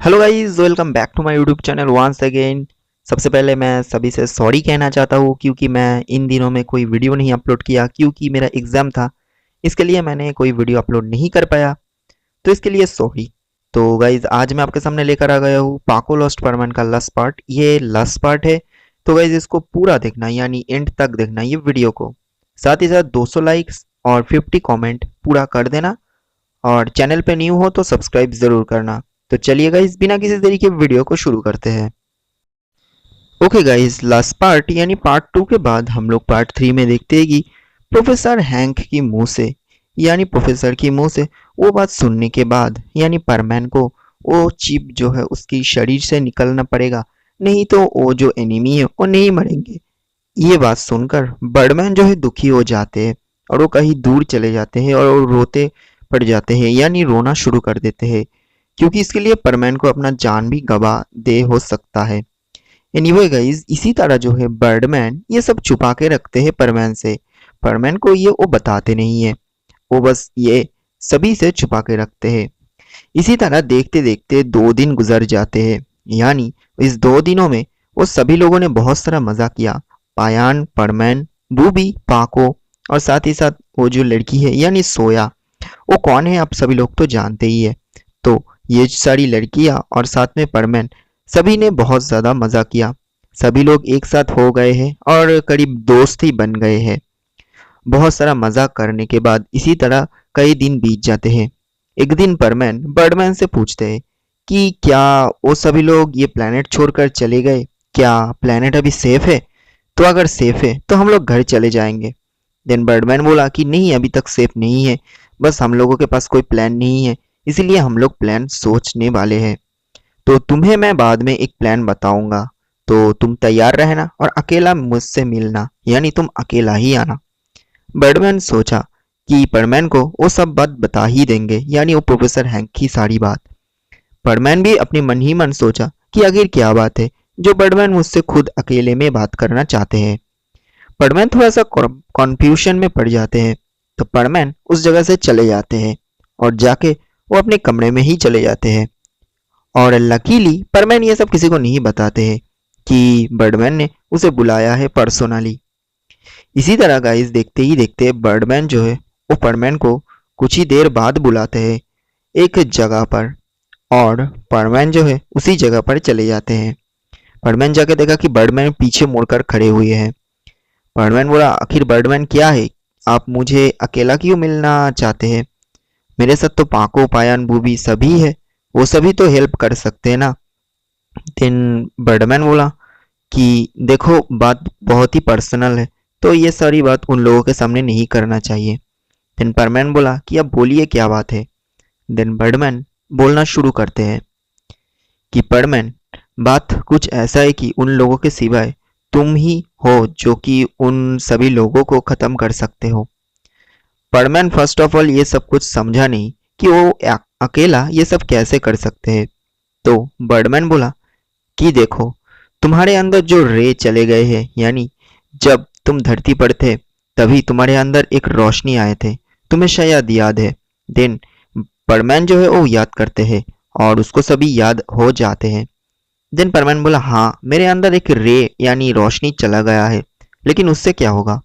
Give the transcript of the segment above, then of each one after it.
Hello guys, welcome back to my YouTube channel once again. सबसे पहले मैं सभी से सॉरी कहना चाहता हूँ क्योंकि मैं इन दिनों में कोई वीडियो नहीं अपलोड किया क्योंकि मेरा एग्ज़ाम था। इसके लिए मैंने कोई वीडियो अपलोड नहीं कर पाया, तो इसके लिए सॉरी। तो गाइस आज मैं आपके सामने लेकर आ गया हूँ पाको लॉस्ट परमानेंट का लास्ट पार्ट। ये लास्ट पार्ट है, तो गाइस इसको पूरा देखना, यानी एंड तक देखना ये वीडियो को। साथ ही साथ 200 लाइक्स और 50 कमेंट पूरा कर देना, और चैनल पे न्यू हो तो सब्सक्राइब जरूर करना। तो चलिए गाइस, बिना किसी तरीके वीडियो को शुरू करते हैं। ओके गाइस, लास्ट पार्ट यानी पार्ट 2 के बाद हम लोग पार्ट 3 में देखते हैं कि प्रोफेसर हैंक की मुंह से, यानी प्रोफेसर की मुंह से वो बात सुनने के बाद, यानी परमैन को वो चिप जो है उसकी शरीर से निकलना पड़ेगा, नहीं तो वो जो एनिमी है वो नहीं मरेंगे। ये बात सुनकर बर्डमैन जो है दुखी हो जाते हैं और वो कहीं दूर चले जाते हैं और वो रोते पड़ जाते हैं, यानी रोना शुरू कर देते हैं, क्योंकि इसके लिए परमैन को अपना जान भी गवा दे हो सकता है। एनीवे गाइस, इसी तरह जो है बर्डमैन ये सब छुपा के रखते हैं परमैन से। परमैन को ये वो बताते नहीं है, वो बस ये सभी से छुपा के रखते हैं। इसी तरह देखते देखते 2 दिन गुजर जाते हैं, यानी इस 2 दिनों में वो सभी लोगों ने बहुत सारा मजा किया। पायान, परमैन, बूबी, पाको और साथ ही साथ वो जो लड़की है यानी सोया, वो कौन है आप सभी लोग तो जानते ही है। तो ये सारी लड़कियां और साथ में परमैन सभी ने बहुत ज़्यादा मज़ा किया। सभी लोग एक साथ हो गए हैं और करीब दोस्त ही बन गए हैं। बहुत सारा मज़ा करने के बाद इसी तरह कई दिन बीत जाते हैं। एक दिन परमैन बर्डमैन से पूछते हैं कि क्या वो सभी लोग ये प्लेनेट छोड़कर चले गए, क्या प्लेनेट अभी सेफ है? तो अगर सेफ है तो हम लोग घर चले जाएंगे। देन बर्डमैन बोला कि नहीं, अभी तक सेफ नहीं है, बस हम लोगों के पास कोई प्लान नहीं है, इसीलिए हम लोग प्लान सोचने वाले हैं। तो तुम्हें मैं बाद में एक प्लान बताऊंगा, तो तुम तैयार रहना और अकेला मुझसे मिलना, यानी तुम अकेला ही आना। बर्डमैन सोचा कि परमैन को वो सब बात बता ही देंगे, यानी वो प्रोफेसर हैंक की सारी बात। परमैन भी अपने मन ही मन सोचा कि आखिर क्या बात है जो बर्डमैन मुझसे खुद अकेले में बात करना चाहते हैं। परमैन थोड़ा सा कॉन्फ्यूजन में पड़ जाते हैं, तो परमैन उस जगह से चले जाते हैं और जाके वो अपने कमरे में ही चले जाते हैं। और लकीली परमैन ये सब किसी को नहीं बताते हैं कि बर्डमैन ने उसे बुलाया है पर्सनली। इसी तरह गाइस देखते ही देखते बर्डमैन जो है वो परमैन को कुछ ही देर बाद बुलाते हैं एक जगह पर, और परमैन जो है उसी जगह पर चले जाते हैं। बर्डमैन जाके देखा कि बर्डमैन पीछे मुड़कर खड़े हुए हैं। बर्डमैन बोला, आखिर बर्डमैन क्या है, आप मुझे अकेला क्यों मिलना चाहते हैं? मेरे साथ तो पाको, पायान, बूबी सभी है, वो सभी तो हेल्प कर सकते हैं ना। देन बर्डमैन बोला कि देखो, बात बहुत ही पर्सनल है, तो ये सारी बात उन लोगों के सामने नहीं करना चाहिए। देन परमैन बोला कि अब बोलिए क्या बात है। देन बर्डमैन बोलना शुरू करते हैं कि परमैन, बात कुछ ऐसा है कि उन लोगों के सिवाय तुम ही हो जो कि उन सभी लोगों को खत्म कर सकते हो। परमैन फर्स्ट ऑफ ऑल ये सब कुछ समझा नहीं कि वो अकेला ये सब कैसे कर सकते हैं। तो बर्डमैन बोला कि देखो, तुम्हारे अंदर जो रे चले गए हैं, यानी जब तुम धरती पर थे तभी तुम्हारे अंदर एक रोशनी आए थे, तुम्हें शायद याद है। देन बर्डमैन जो है वो याद करते हैं और उसको सभी याद हो जाते हैं। देन परमैन बोला, हाँ मेरे अंदर एक रे यानी रोशनी चला गया है, लेकिन उससे क्या होगा?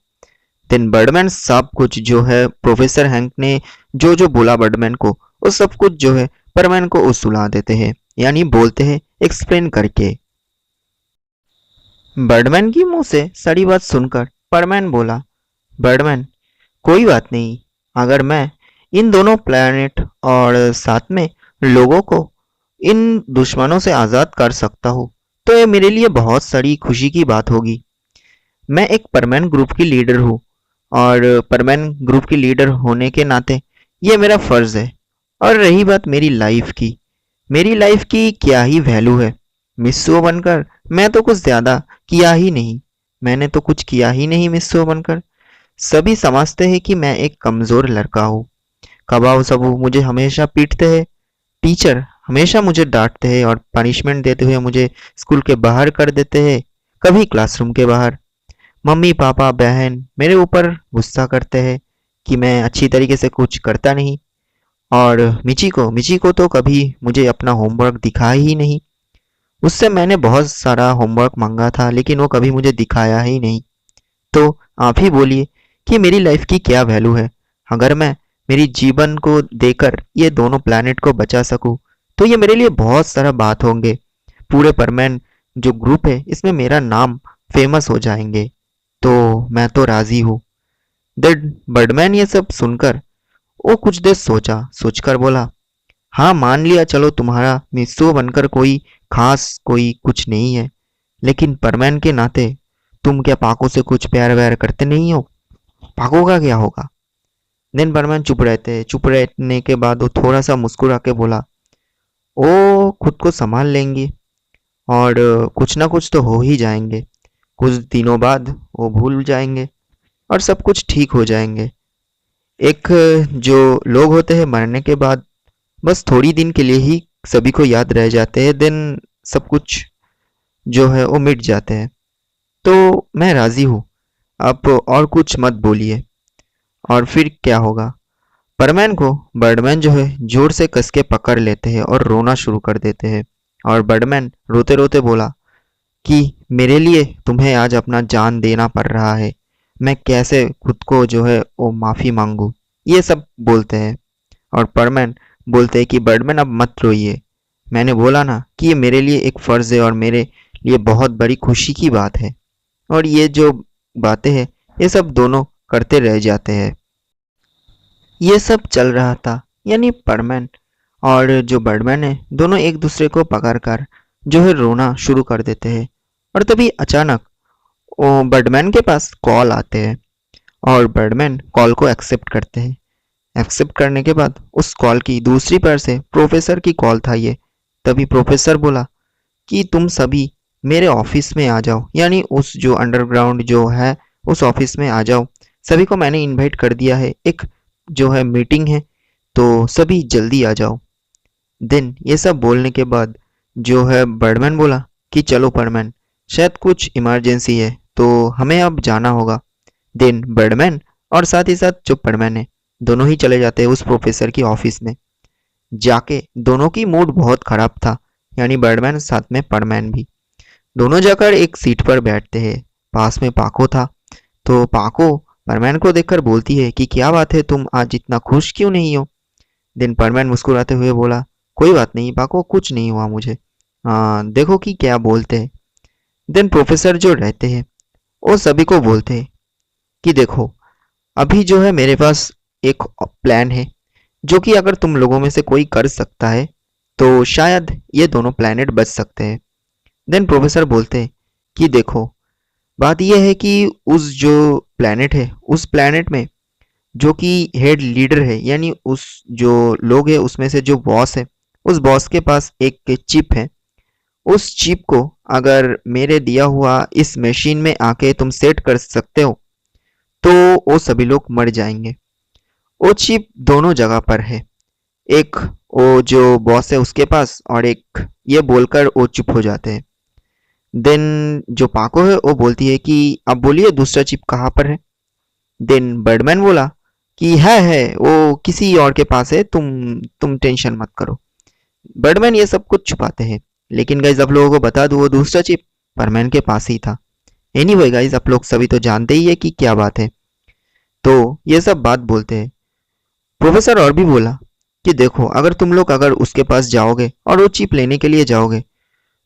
देन बर्डमैन सब कुछ जो है प्रोफेसर हैंक ने जो जो बोला बर्डमैन को, वो सब कुछ जो है परमैन को वो सुला देते हैं, यानी बोलते हैं एक्सप्लेन करके। बर्डमैन की मुंह से सारी बात सुनकर परमैन बोला, बर्डमैन कोई बात नहीं, अगर मैं इन दोनों प्लैनेट और साथ में लोगों को इन दुश्मनों से आज़ाद कर सकता हूँ तो ये मेरे लिए बहुत सारी खुशी की बात होगी। मैं एक परमैन ग्रुप की लीडर हूँ, और परमैन ग्रुप की लीडर होने के नाते ये मेरा फर्ज है। और रही बात मेरी लाइफ की क्या ही वैल्यू है? मिस्सो बनकर मैं तो कुछ ज्यादा किया ही नहीं, मैंने तो कुछ किया ही नहीं मिस्सो बनकर। सभी समझते हैं कि मैं एक कमजोर लड़का हूँ। कबाऊ सबू मुझे हमेशा पीटते हैं, टीचर हमेशा मुझे डांटते हैं और पनिशमेंट देते हुए मुझे स्कूल के बाहर कर देते हैं, कभी क्लासरूम के बाहर। मम्मी पापा बहन मेरे ऊपर गुस्सा करते हैं कि मैं अच्छी तरीके से कुछ करता नहीं, और मिची को तो कभी मुझे अपना होमवर्क दिखाया ही नहीं। उससे मैंने बहुत सारा होमवर्क मांगा था लेकिन वो कभी मुझे दिखाया ही नहीं। तो आप ही बोलिए कि मेरी लाइफ की क्या वैल्यू है अगर मैं मेरी जीवन को देकर ये दोनों प्लैनेट को बचा सकूं, तो ये मेरे लिए बहुत सारा बात होंगे। पूरे परमैन जो ग्रुप है इसमें मेरा नाम फेमस हो जाएंगे। तो मैं तो राजी हूँ। देन बर्डमैन ये सब सुनकर वो कुछ देर सोचा, सोचकर बोला, हाँ मान लिया, चलो तुम्हारा मिस्सू बनकर कोई खास कोई कुछ नहीं है, लेकिन परमैन के नाते तुम क्या पाको से कुछ प्यार व्यार करते नहीं हो? पाको का क्या होगा? देन बर्मन चुप रहने के बाद वो थोड़ा सा मुस्कुरा के बोला, ओ खुद को संभाल लेंगे और कुछ ना कुछ तो हो ही जाएंगे। कुछ दिनों बाद वो भूल जाएंगे और सब कुछ ठीक हो जाएंगे। एक जो लोग होते हैं मरने के बाद बस थोड़ी दिन के लिए ही सभी को याद रह जाते हैं, देन सब कुछ जो है वो मिट जाते हैं। तो मैं राजी हूँ, आप और कुछ मत बोलिए। और फिर क्या होगा? परमैन को बर्डमैन जो है जोर से कस के पकड़ लेते हैं और रोना शुरू कर देते हैं। और बर्डमैन रोते रोते बोला कि मेरे लिए तुम्हें आज अपना जान देना पड़ रहा है, मैं कैसे खुद को जो है वो माफ़ी मांगू, ये सब बोलते हैं। और परमैन बोलते हैं कि बर्डमैन अब मत रोइए, मैंने बोला ना कि ये मेरे लिए एक फ़र्ज़ है और मेरे लिए बहुत बड़ी खुशी की बात है। और ये जो बातें हैं ये सब दोनों करते रह जाते हैं। ये सब चल रहा था, यानी परमैन और जो बर्डमैन है दोनों एक दूसरे को पकड़कर जो है रोना शुरू कर देते हैं। और तभी अचानक वो बर्डमैन के पास कॉल आते हैं और बर्डमैन कॉल को एक्सेप्ट करते हैं। एक्सेप्ट करने के बाद उस कॉल की दूसरी पर से प्रोफेसर की कॉल था ये। तभी प्रोफेसर बोला कि तुम सभी मेरे ऑफिस में आ जाओ, यानी उस जो अंडरग्राउंड जो है उस ऑफिस में आ जाओ। सभी को मैंने इनवाइट कर दिया है, एक जो है मीटिंग है, तो सभी जल्दी आ जाओ। देन ये सब बोलने के बाद जो है बर्डमैन बोला कि चलो परमैन, शायद कुछ इमरजेंसी है तो हमें अब जाना होगा। देन बर्डमैन और साथ ही साथ जो परमैन है दोनों ही चले जाते हैं उस प्रोफेसर की ऑफिस में। जाके दोनों की मूड बहुत खराब था, यानी बर्डमैन साथ में परमैन भी। दोनों जाकर एक सीट पर बैठते हैं। पास में पाको था। तो पाको परमैन को देखकर बोलती है कि क्या बात है, तुम आज इतना खुश क्यों नहीं हो? देन परमैन मुस्कुराते हुए बोला, कोई बात नहीं पाको, कुछ नहीं हुआ मुझे। देखो कि क्या बोलते हैं। देन प्रोफेसर जो रहते हैं वो सभी को बोलते हैं कि देखो, अभी जो है मेरे पास एक प्लान है जो कि अगर तुम लोगों में से कोई कर सकता है तो शायद ये दोनों प्लैनेट बच सकते हैं। देन प्रोफेसर बोलते हैं कि देखो, बात यह है कि उस जो प्लैनेट है उस प्लैनेट में जो कि हेड लीडर है, यानी उस जो लोग है उसमें से जो बॉस है, उस बॉस के पास एक चिप है। उस चिप को अगर मेरे दिया हुआ इस मशीन में आके तुम सेट कर सकते हो तो वो सभी लोग मर जाएंगे। वो चिप दोनों जगह पर है, एक वो जो बॉस है उसके पास और एक, ये बोलकर वो चुप हो जाते हैं। देन जो पाको है वो बोलती है कि अब बोलिए दूसरा चिप कहाँ पर है? देन बर्डमैन बोला कि है वो किसी और के पास है, तुम टेंशन मत करो। बर्डमैन ये सब कुछ छुपाते हैं, लेकिन गाइज आप लोगों को बता दूं वो दूसरा चिप परमैन के पास ही था। एनीवे गाइज, आप लोग सभी तो जानते ही है कि क्या बात है। तो ये सब बात बोलते हैं। प्रोफेसर और भी बोला कि देखो, अगर तुम लोग अगर उसके पास जाओगे और वो चिप लेने के लिए जाओगे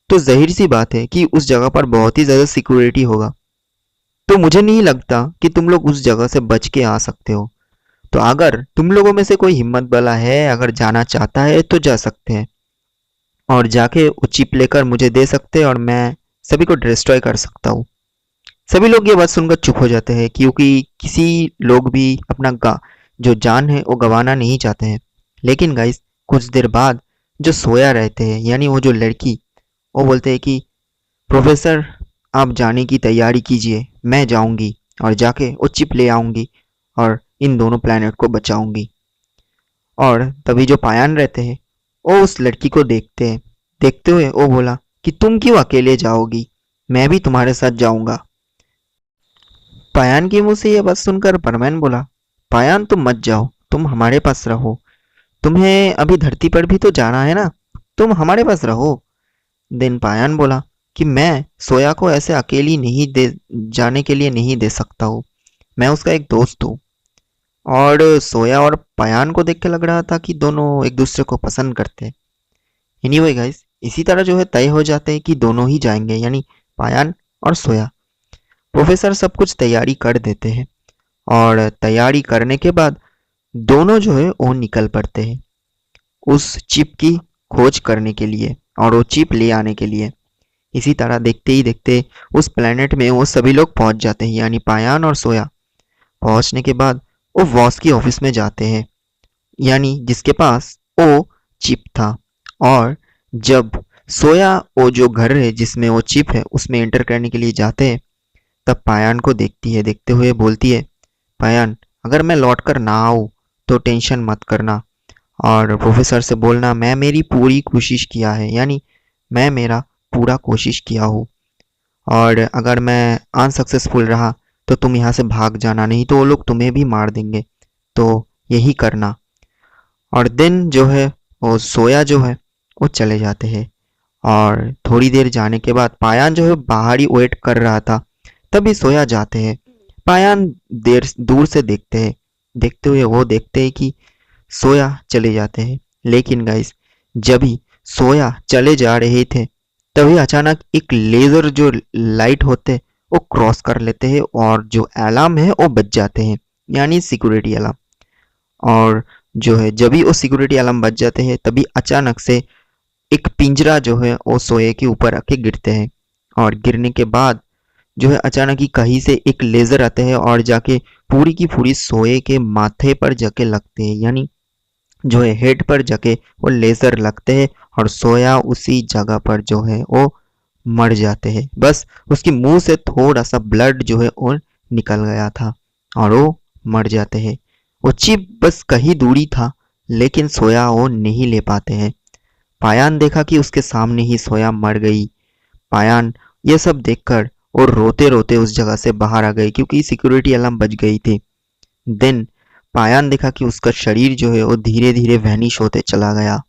तो जाहिर सी बात है कि उस जगह पर बहुत ही ज़्यादा सिक्योरिटी होगा। तो मुझे नहीं लगता कि तुम लोग उस जगह से बच के आ सकते हो। तो अगर तुम लोगों में से कोई हिम्मत वाला है, अगर जाना चाहता है तो जा सकते हैं और जाके वो चिप लेकर मुझे दे सकते हैं और मैं सभी को डिस्ट्रॉय कर सकता हूँ। सभी लोग ये बात सुनकर चुप हो जाते हैं क्योंकि किसी लोग भी अपना जो जान है वो गंवाना नहीं चाहते हैं। लेकिन गाइस कुछ देर बाद जो सोया रहते हैं, यानी वो जो लड़की, वो बोलते हैं कि प्रोफेसर आप जाने की तैयारी कीजिए, मैं जाऊंगी और जाके वो चिप ले आऊंगी और इन दोनों प्लैनेट को बचाऊंगी। और तभी जो पायान रहते हैं वो उस लड़की को देखते हैं। देखते हुए वो बोला कि तुम क्यों अकेले जाओगी, मैं भी तुम्हारे साथ जाऊंगा। पायान के मुंह से यह बात सुनकर परमैन बोला, पायान तुम मत जाओ, तुम हमारे पास रहो, तुम्हें अभी धरती पर भी तो जाना है ना, तुम हमारे पास रहो। देन पायान बोला कि मैं सोया को ऐसे अकेली नहीं दे जाने के लिए नहीं दे सकता हूँ, मैं उसका एक दोस्त हूँ। और सोया और पायान को देख के लग रहा था कि दोनों एक दूसरे को पसंद करते हैं। एनीवे गाइस, इसी तरह जो है तय हो जाते हैं कि दोनों ही जाएंगे, यानी पायान और सोया। प्रोफेसर सब कुछ तैयारी कर देते हैं और तैयारी करने के बाद दोनों जो है वो निकल पड़ते हैं उस चिप की खोज करने के लिए और वो चिप ले आने के लिए। इसी तरह देखते ही देखते उस प्लेनेट में वो सभी लोग पहुंच जाते हैं, यानी पायान और सोया। पहुंचने के बाद वो वॉस की ऑफिस में जाते हैं, यानी जिसके पास वो चिप था। और जब सोया वो जो घर है जिसमें वो चिप है उसमें एंटर करने के लिए जाते हैं, तब पायान को देखती है, देखते हुए बोलती है, पायान अगर मैं लौट कर ना आऊँ तो टेंशन मत करना और प्रोफेसर से बोलना मैं मेरी पूरी कोशिश किया है, यानी मैं मेरा पूरा कोशिश किया हूँ। और अगर मैं अनसक्सेसफुल रहा तो तुम यहाँ से भाग जाना, नहीं तो वो लोग तुम्हें भी मार देंगे, तो यही करना। और दिन जो है वो सोया जो है वो चले जाते हैं। और थोड़ी देर जाने के बाद पायान जो है बाहर ही वेट कर रहा था, तभी सोया जाते हैं। पायान देर दूर से देखते हैं, देखते हुए वो देखते हैं कि सोया चले जाते हैं। लेकिन गाइस, जब ही सोया चले जा रहे थे तभी अचानक एक लेजर जो लाइट होते वो क्रॉस कर लेते हैं और जो अलार्म है वो बज जाते हैं, यानी सिक्योरिटी अलार्म। और जो है जब भी वो सिक्योरिटी अलार्म बज जाते हैं तभी अचानक से एक पिंजरा जो है वो सोए के ऊपर आके गिरते हैं। और गिरने के बाद जो है अचानक ही कहीं से एक लेजर आते हैं और जाके पूरी की पूरी सोए के माथे पर जाके लगते हैं, यानी जो है हेड पर जाके वो लेजर लगते हैं और सोया उसी जगह पर जो है वो मर जाते हैं। बस उसकी मुंह से थोड़ा सा ब्लड जो है वो निकल गया था और वो मर जाते हैं। वो चिप बस कहीं दूरी था लेकिन सोया वो नहीं ले पाते हैं। पायान देखा कि उसके सामने ही सोया मर गई। पायान ये सब देखकर और रोते रोते उस जगह से बाहर आ गई क्योंकि सिक्योरिटी अलार्म बज गई थी। देन पायान देखा कि उसका शरीर जो है वो धीरे धीरे वैनिश होते चला गया।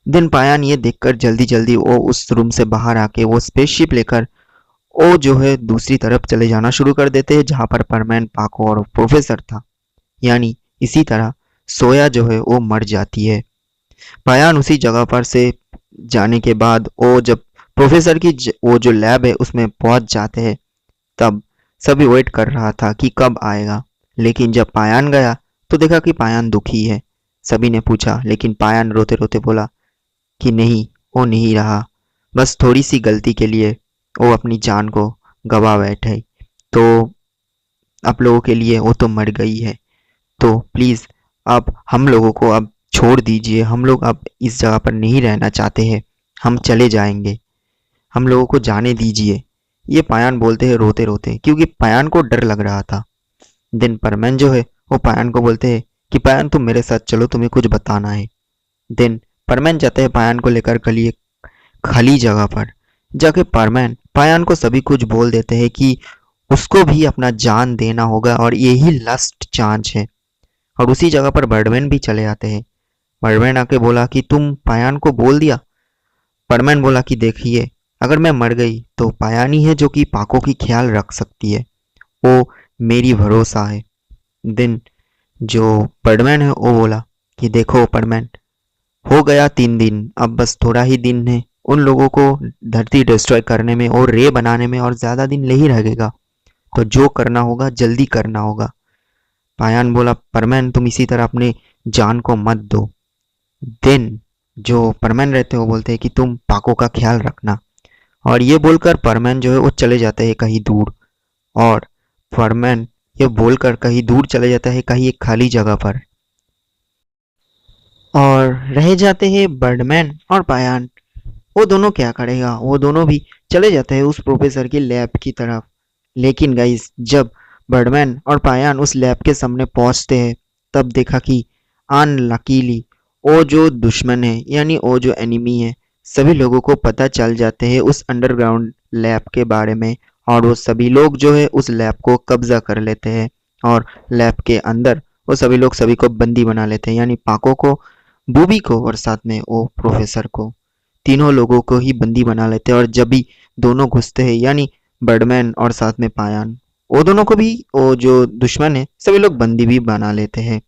देन पायान ये देखकर जल्दी जल्दी वो उस रूम से बाहर आके वो स्पेसशिप लेकर वो जो है दूसरी तरफ चले जाना शुरू कर देते हैं जहां पर परमैन, पाको और प्रोफेसर था। यानी इसी तरह सोया जो है वो मर जाती है। पायान उसी जगह पर से जाने के बाद वो जब प्रोफेसर की वो जो लैब है उसमें पहुंच जाते हैं, तब सभी वेट कर रहा था कि कब आएगा। लेकिन जब पायान गया तो देखा कि पायान दुखी है। सभी ने पूछा लेकिन पायान रोते रोते बोला कि नहीं, वो नहीं रहा, बस थोड़ी सी गलती के लिए वो अपनी जान को गवा बैठे, तो आप लोगों के लिए वो तो मर गई है, तो प्लीज़ अब हम लोगों को अब छोड़ दीजिए, हम लोग अब इस जगह पर नहीं रहना चाहते हैं, हम चले जाएंगे, हम लोगों को जाने दीजिए। ये पायान बोलते हैं रोते रोते, क्योंकि पायान को डर लग रहा था। दिन परमैन जो है वो पायान को बोलते हैं कि पायान तुम मेरे साथ चलो, तुम्हें कुछ बताना है। दिन परमैन जाते हैं पायान को लेकर खाली एक खाली जगह पर। जाके परमैन पायान को सभी कुछ बोल देते हैं कि उसको भी अपना जान देना होगा और यही लास्ट चांस है। और उसी जगह पर बर्डमैन भी चले आते हैं। बर्डमैन आके बोला कि तुम पायान को बोल दिया। परमैन बोला कि देखिए, अगर मैं मर गई तो पायान ही है जो कि पाको की ख्याल रख सकती है, वो मेरी भरोसा है। दिन जो बर्डमैन है वो बोला कि देखो परमैन, हो गया 3 दिन, अब बस थोड़ा ही दिन है उन लोगों को धरती डिस्ट्रॉय करने में और रे बनाने में, और ज़्यादा दिन नहीं रहेगा, तो जो करना होगा जल्दी करना होगा। पायान बोला परमैन तुम इसी तरह अपने जान को मत दो। देन जो परमैन रहते हैं वो बोलते हैं कि तुम पाको का ख्याल रखना। और ये बोलकर परमैन जो है वो चले जाते हैं कहीं दूर। और परमैन ये बोलकर कहीं दूर चले जाता है, कहीं एक खाली जगह पर। और रह जाते हैं बर्डमैन और पायान। वो दोनों क्या करेगा, वो दोनों भी चले जाते हैं उस प्रोफेसर की लैब की तरफ। लेकिन गाइस, जब बर्डमैन और पायान उस लैब के सामने पहुंचते हैं तब देखा कि अनलकीली वो जो दुश्मन है, यानी वो जो एनिमी है, सभी लोगों को पता चल जाते हैं उस अंडरग्राउंड लैब के बारे में। और वो सभी लोग जो है उस लैब को कब्जा कर लेते हैं और लैब के अंदर वो सभी लोग सभी को बंदी बना लेते हैं, यानी पाको को बूबी को और साथ में वो प्रोफेसर को, तीनों लोगों को ही बंदी बना लेते हैं। और जब भी दोनों घुसते हैं यानी बर्डमैन और साथ में पायान, वो दोनों को भी वो जो दुश्मन है सभी लोग बंदी भी बना लेते हैं।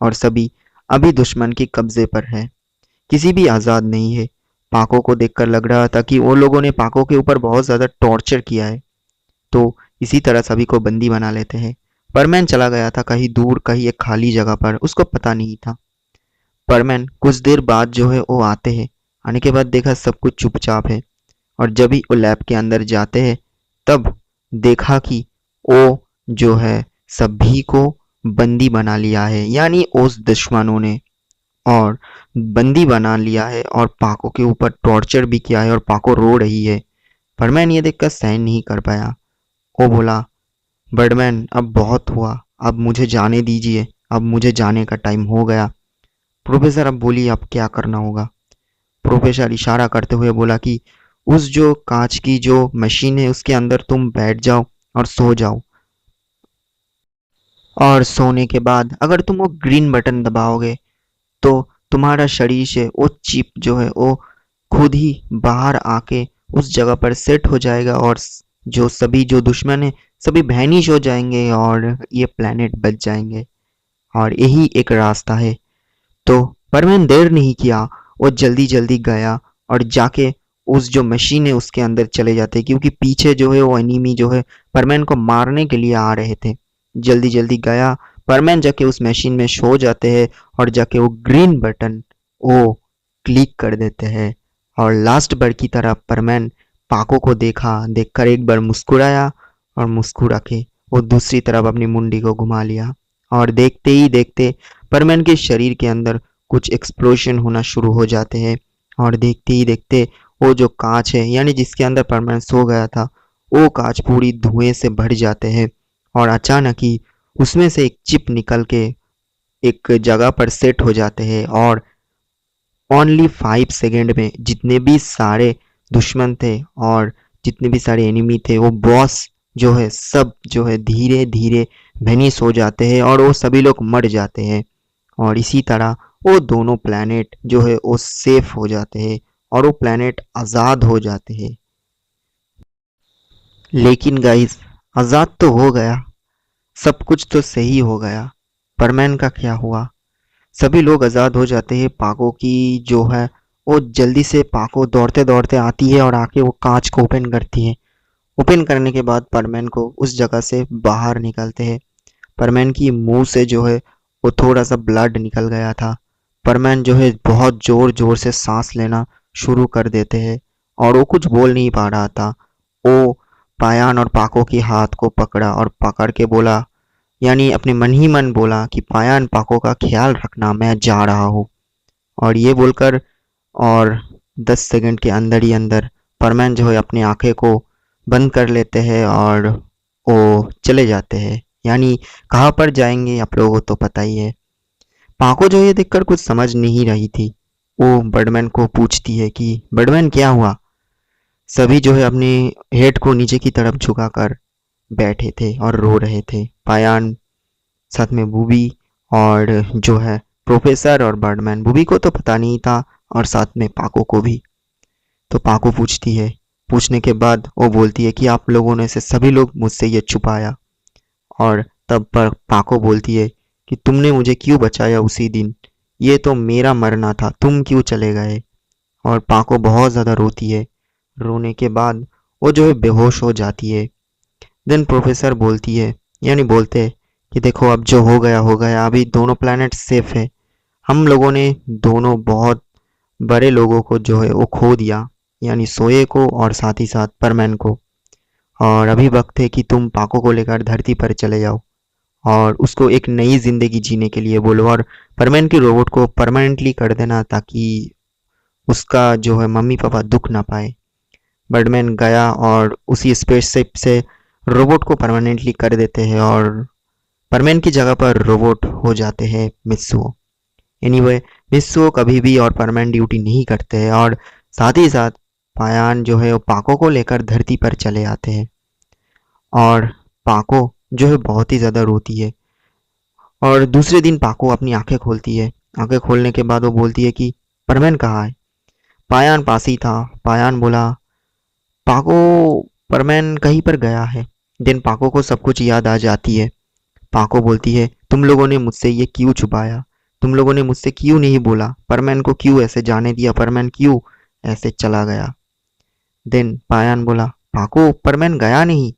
और सभी अभी दुश्मन के कब्जे पर है, किसी भी आज़ाद नहीं है। पाको को देखकर लग रहा था कि वो लोगों ने पाको के ऊपर बहुत ज़्यादा टॉर्चर किया है, तो इसी तरह सभी को बंदी बना लेते हैं। परमैन चला गया था कहीं दूर, कहीं एक खाली जगह पर, उसको पता नहीं था। परमैन कुछ देर बाद जो है वो आते हैं, आने के बाद देखा सब कुछ चुपचाप है। और जब ही वो लैब के अंदर जाते हैं तब देखा कि वो जो है सभी को बंदी बना लिया है, यानी उस दुश्मनों ने, और बंदी बना लिया है और पाको के ऊपर टॉर्चर भी किया है और पाको रो रही है। परमैन ये देखकर सहन नहीं कर पाया। वो बोला, बर्डमैन अब बहुत हुआ, अब मुझे जाने दीजिए, अब मुझे जाने का टाइम हो गया। प्रोफेसर अब बोलिए अब क्या करना होगा। प्रोफेसर इशारा करते हुए बोला कि उस जो कांच की जो मशीन है उसके अंदर तुम बैठ जाओ और सो जाओ, और सोने के बाद अगर तुम वो ग्रीन बटन दबाओगे तो तुम्हारा शरीर से वो चिप जो है वो खुद ही बाहर आके उस जगह पर सेट हो जाएगा, और जो सभी जो दुश्मन है सभी वैनिश हो जाएंगे और ये प्लेनेट बच जाएंगे। और यही एक रास्ता है। तो परवीन देर नहीं किया, वो जल्दी जल्दी गया और जाके उस जो मशीन है उसके अंदर चले जाते, क्योंकि पीछे जो है वो एनिमी जो है परमैन को मारने के लिए आ रहे थे। जल्दी जल्दी गया, परमैन जाके उस मशीन में सो जाते हैं और जाके वो ग्रीन बटन वो क्लिक कर देते हैं। और लास्ट बार की तरह परमैन पाको को देखा, देखकर एक बार मुस्कुराया और मुस्कुरा के वो दूसरी तरफ अपनी मुंडी को घुमा लिया। और देखते ही देखते परमैन के शरीर के अंदर कुछ एक्सप्लोजन होना शुरू हो जाते हैं। और देखते ही देखते वो जो कांच है यानी जिसके अंदर परमैन सो गया था, वो कांच पूरी धुएं से भर जाते हैं। और अचानक ही उसमें से एक चिप निकल के एक जगह पर सेट हो जाते हैं। और ओनली 5 सेकेंड में जितने भी सारे दुश्मन थे और जितने भी सारे एनिमी थे, वो बॉस जो है सब जो है धीरे धीरे वेनिस हो जाते हैं और वो सभी लोग मर जाते हैं। और इसी तरह वो दोनों प्लैनेट जो है वो सेफ हो जाते हैं और वो प्लैनेट आज़ाद हो जाते हैं। लेकिन गाइस, आज़ाद तो हो गया, सब कुछ तो सही हो गया, परमैन का क्या हुआ? सभी लोग आज़ाद हो जाते हैं। पाको की जो है वो जल्दी से पाको दौड़ते दौड़ते आती है और आके वो कांच को ओपन करती है। ओपन करने के बाद परमैन को उस जगह से बाहर निकलते हैं। परमैन की मुंह से जो है वो थोड़ा सा ब्लड निकल गया था। परमैन जो है बहुत जोर जोर से सांस लेना शुरू कर देते हैं और वो कुछ बोल नहीं पा रहा था। वो पायान और पाको के हाथ को पकड़ा और पकड़ के बोला, यानी अपने मन ही मन बोला कि पायान पाको का ख्याल रखना, मैं जा रहा हूँ। और ये बोलकर और 10 सेकंड के अंदर ही अंदर परमैन जो है अपनी आंखें को बंद कर लेते हैं और वो चले जाते हैं। यानी कहाँ पर जाएंगे आप लोगों को तो पता ही है। पाको जो ये देखकर कुछ समझ नहीं रही थी। वो बर्डमैन को पूछती है कि बर्डमैन क्या हुआ। सभी जो है अपने हेड को नीचे की तरफ झुकाकर बैठे थे और रो रहे थे। पायान, साथ में बूबी और जो है प्रोफेसर और बर्डमैन। बूबी को तो पता नहीं था और साथ में पाको को भी। तो पाको पूछती है, पूछने के बाद वो बोलती है कि आप लोगों ने से सभी लोग मुझसे ये छुपाया। और तब पर पाको बोलती है कि तुमने मुझे क्यों बचाया उसी दिन, ये तो मेरा मरना था, तुम क्यों चले गए। और पाको बहुत ज़्यादा रोती है। रोने के बाद वो जो है बेहोश हो जाती है। देन प्रोफेसर बोलती है, यानी बोलते हैं कि देखो अब जो हो गया हो गया, अभी दोनों प्लैनेट सेफ है। हम लोगों ने दोनों बहुत बड़े लोगों को जो है वो खो दिया, यानी सोए को और साथ ही साथ परमैन को। और अभी वक्त है कि तुम पाको को लेकर धरती पर चले जाओ और उसको एक नई जिंदगी जीने के लिए बोलो, और परमैन की रोबोट को परमानेंटली कर देना ताकि उसका जो है मम्मी पापा दुख ना पाए। बर्डमैन गया और उसी स्पेसशिप से रोबोट को परमानेंटली कर देते हैं और परमैन की जगह पर रोबोट हो जाते हैं मित्सुओ। एनीवे, मित्सुओ कभी भी और परमैन ड्यूटी नहीं करते हैं और साथ ही साथ पायान जो है वो पाको को लेकर धरती पर चले आते हैं। और पाको जो है बहुत ही ज़्यादा रोती है। और दूसरे दिन पाको अपनी आंखें खोलती है आंखें खोलने के बाद वो बोलती है कि परमैन कहाँ है। पायान पास ही था। पायान बोला पाको परमैन कहीं पर गया है। देन पाको को सब कुछ याद आ जाती है। पाको बोलती है तुम लोगों ने मुझसे ये क्यों छुपाया, तुम लोगों ने मुझसे क्यों नहीं बोला, परमैन को क्यों ऐसे जाने दिया, परमैन क्यों ऐसे चला गया। देन पायान बोला पाको परमैन गया नहीं,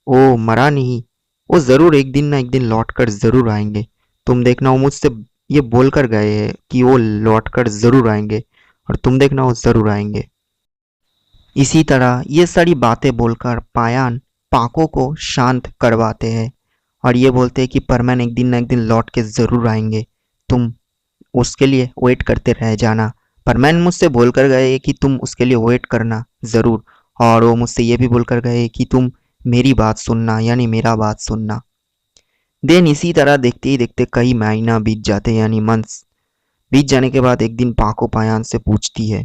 वो मरा नहीं, वो जरूर एक दिन ना एक दिन लौट कर जरूर आएंगे। तुम देखना वो मुझसे ये बोलकर गए हैं कि वो लौट कर जरूर आएंगे, और तुम देखना वो जरूर आएंगे। इसी तरह ये सारी बातें बोलकर पायान पाको को शांत करवाते हैं और ये बोलते हैं कि परमैन एक दिन ना एक दिन लौट के ज़रूर आएंगे, तुम उसके लिए वेट करते रह जाना। परमैन मुझसे बोलकर गए कि तुम उसके लिए वेट करना ज़रूर, और वो मुझसे ये भी बोलकर गए कि तुम मेरी बात सुनना, यानी मेरा बात सुनना। देन इसी तरह देखते ही देखते कई महीना बीत जाते यानी मंथ्स। बीत जाने के बाद एक दिन पाको पायान से पूछती है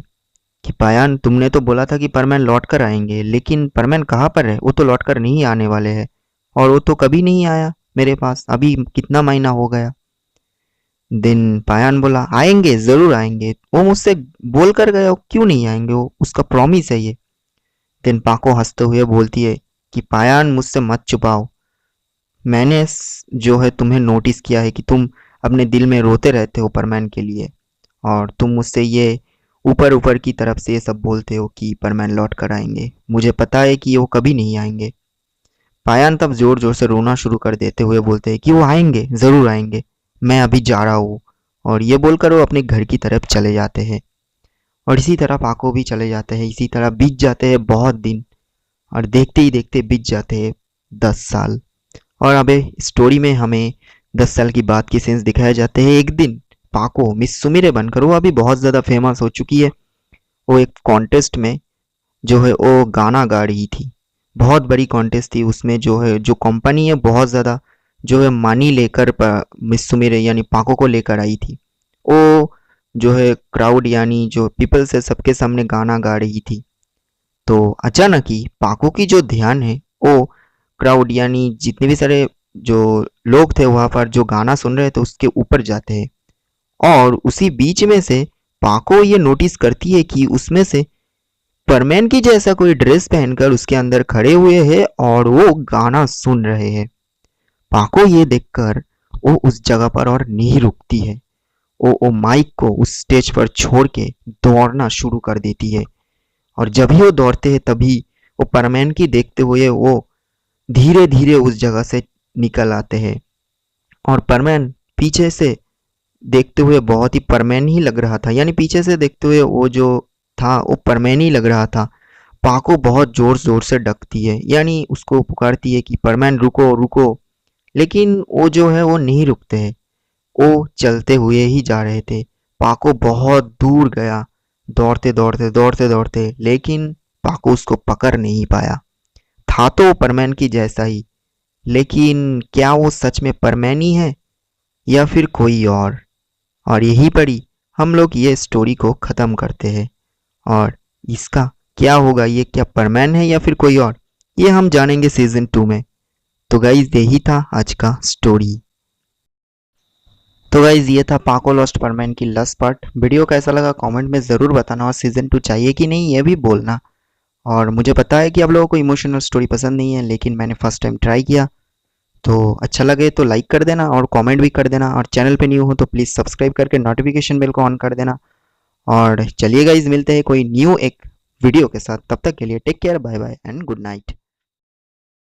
कि पायान तुमने तो बोला था कि परमैन लौट कर आएंगे, लेकिन परमैन कहाँ पर है, वो तो लौट कर नहीं आने वाले हैं, और वो तो कभी नहीं आया मेरे पास, अभी कितना महीना हो गया। दिन पायान बोला आएंगे जरूर आएंगे, वो मुझसे बोल कर गया, वो क्यों नहीं आएंगे, वो उसका प्रॉमिस है ये। दिन पाको हंसते हुए बोलती है कि पायान मुझसे मत छुपाओ, मैंने जो है तुम्हें नोटिस किया है कि तुम अपने दिल में रोते रहते हो परमैन के लिए, और तुम मुझसे ये ऊपर ऊपर की तरफ से ये सब बोलते हो कि परमैन लौट कर आएंगे, मुझे पता है कि वो कभी नहीं आएंगे। पायान तब जोर जोर से रोना शुरू कर देते हुए बोलते हैं कि वो आएंगे जरूर आएंगे, मैं अभी जा रहा हूँ, और ये बोलकर वो अपने घर की तरफ चले जाते हैं। और इसी तरह पाको भी चले जाते हैं। इसी तरह बीत जाते हैं बहुत दिन, और देखते ही देखते बीत जाते हैं 10 साल। और अबे स्टोरी में हमें 10 साल की बात की सेंस दिखाया जाते हैं। एक दिन पाको मिस सुमिरे बनकर, वो अभी बहुत ज़्यादा फेमस हो चुकी है, वो एक कॉन्टेस्ट में जो है वो गाना गा रही थी। बहुत बड़ी कॉन्टेस्ट थी, उसमें जो है जो कंपनी है बहुत ज़्यादा जो है मनी लेकर मिस सुमिरे यानी पाको को लेकर आई थी। वो जो है क्राउड यानी जो पीपल्स है सबके सामने गाना गा रही थी। तो अचानक ही पाको की जो ध्यान है वो क्राउड यानी जितने भी सारे जो लोग थे वहाँ पर जो गाना सुन रहे थे उसके ऊपर जाते हैं, और उसी बीच में से पाको ये नोटिस करती है कि उसमें से परमैन की जैसा कोई ड्रेस पहनकर उसके अंदर खड़े हुए हैं और वो गाना सुन रहे हैं। पाको ये देखकर वो उस जगह पर और नहीं रुकती है, वो माइक को उस स्टेज पर छोड़ के दौड़ना शुरू कर देती है। और जब ही वो दौड़ते हैं तभी वो परमैन की देखते हुए वो धीरे धीरे उस जगह से निकल आते हैं। और परमैन पीछे से देखते हुए बहुत ही परमैन ही लग रहा था, यानी पीछे से देखते हुए वो जो था वो परमैन ही लग रहा था। पाको बहुत जोर जोर से डकती है, यानी उसको पुकारती है कि परमैन रुको रुको, लेकिन वो जो है वो नहीं रुकते हैं, वो चलते हुए ही जा रहे थे। पाको बहुत दूर गया, दौड़ते दौड़ते दौड़ते दौड़ते, लेकिन पाको उसको पकड़ नहीं पाया। था तो परमैन की जैसा ही, लेकिन क्या वो सच में परमैन ही है या फिर कोई और यहीं पर ही हम लोग ये स्टोरी को ख़त्म करते हैं। और इसका क्या होगा, ये क्या परमैन है या फिर कोई और, ये हम जानेंगे सीजन 2 में। तो गाइज यही था आज का स्टोरी। तो गाइज ये था पाको लॉस्ट परमैन की लास्ट पार्ट। वीडियो कैसा लगा कमेंट में ज़रूर बताना, और सीजन 2 चाहिए कि नहीं ये भी बोलना। और मुझे पता है कि आप लोगों को इमोशनल स्टोरी पसंद नहीं है, लेकिन मैंने फर्स्ट टाइम ट्राई किया, तो अच्छा लगे तो लाइक कर देना और कमेंट भी कर देना, और चैनल पे न्यू हो तो प्लीज़ सब्सक्राइब करके नोटिफिकेशन बेल को ऑन कर देना। और चलिए गाइज मिलते हैं कोई न्यू एक वीडियो के साथ, तब तक के लिए take care, bye bye and good night.